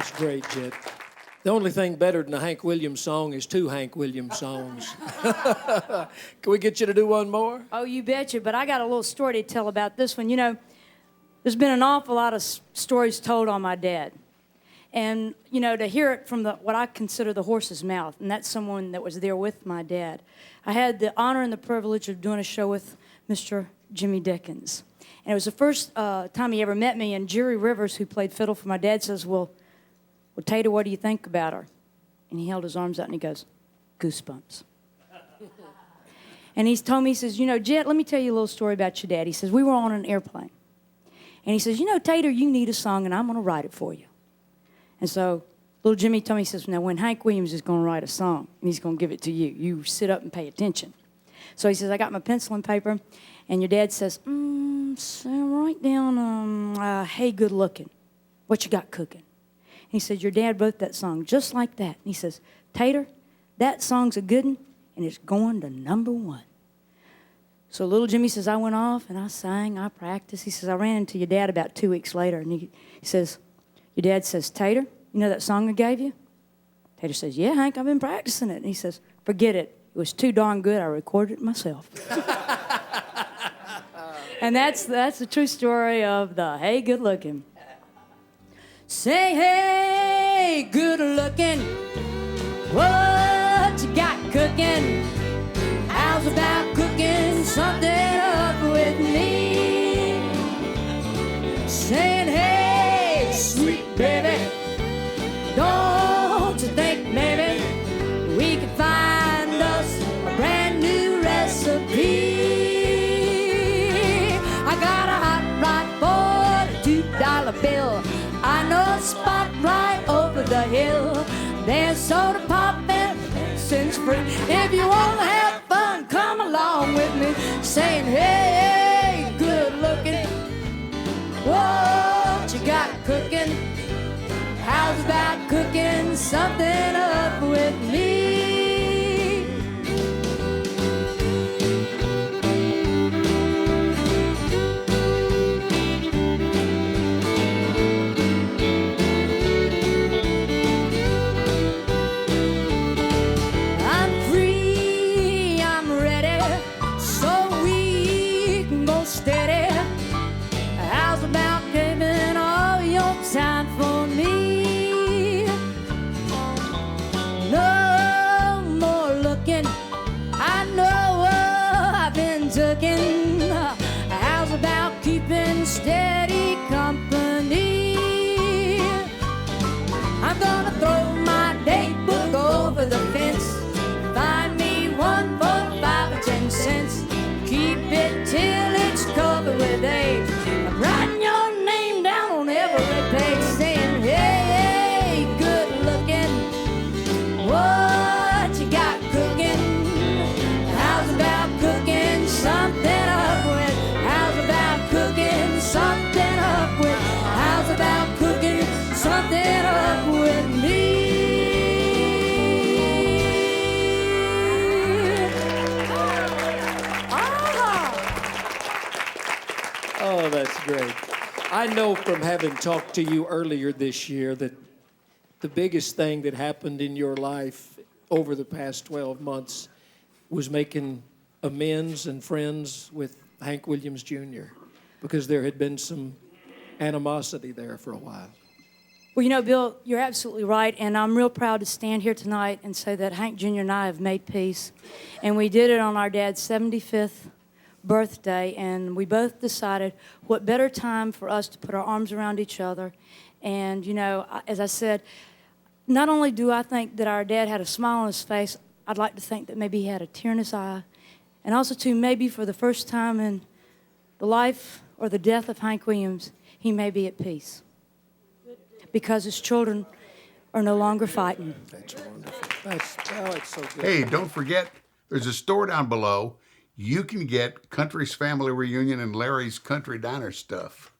That's great, Jett. The only thing better than a Hank Williams song is two Hank Williams songs. Can we get you to do one more? Oh, you betcha, but I got a little story to tell about this one. You know, there's been an awful lot of stories told on my dad. And, you know, to hear it from what I consider the horse's mouth, and that's someone that was there with my dad. I had the honor and the privilege of doing a show with Mr. Jimmy Dickens. And it was the first time he ever met me, and Jerry Rivers, who played fiddle for my dad, says, well, Tater, what do you think about her? And he held his arms out and he goes, goosebumps. And he's told me, he says, you know, Jett, let me tell you a little story about your dad. He says, we were on an airplane. And he says, you know, Tater, you need a song, and I'm going to write it for you. And so little Jimmy told me, he says, now, when Hank Williams is going to write a song, and he's going to give it to you, you sit up and pay attention. So he says, I got my pencil and paper, and your dad says, so write down, hey, good looking. What you got cooking? He said, your dad wrote that song just like that. And he says, Tater, that song's a good one, and it's going to #1. So little Jimmy says, I went off, and I sang, I practiced. He says, I ran into your dad about 2 weeks later, and he says, your dad says, Tater, you know that song I gave you? Tater says, yeah, Hank, I've been practicing it. And he says, forget it. It was too darn good, I recorded it myself. And that's the true story of the Hey Good Looking. Say, hey, good looking, what you got cooking? How's about cooking something up with me? Saying, hey, sweet baby, don't you think maybe we could find us a brand new recipe? I got a hot rod for the $2 bill. I know a spot right over the hill. There's soda pop and since free. If you want to have fun, come along with me. Saying, hey, good looking, what you got cooking? How's about cooking something up with me? Time for me. No more looking. I know I've been tooken. How's about keeping steady company? I'm gonna throw my date book over the fence. Find me one for 5 or 10 cents. Keep it till it's covered with A. I'm writing your name down on every page, saying, hey, good looking, what you got cooking? How's about cooking something up with? How's about cooking something up with? How's about cooking something up with me? Oh, that's great. I know from having talked to you earlier this year that the biggest thing that happened in your life over the past 12 months was making amends and friends with Hank Williams Jr., because there had been some animosity there for a while. Well, you know, Bill, you're absolutely right, and I'm real proud to stand here tonight and say that Hank Jr. and I have made peace, and we did it on our dad's 75th birthday, and we both decided what better time for us to put our arms around each other. And, you know, as I said, not only do I think that our dad had a smile on his face, I'd like to think that maybe he had a tear in his eye, and also, too, maybe for the first time in the life or the death of Hank Williams, he may be at peace because his children are no longer fighting. That's wonderful. It's so good. Hey, don't forget, there's a store down below. You can get Country's Family Reunion and Larry's Country Diner stuff.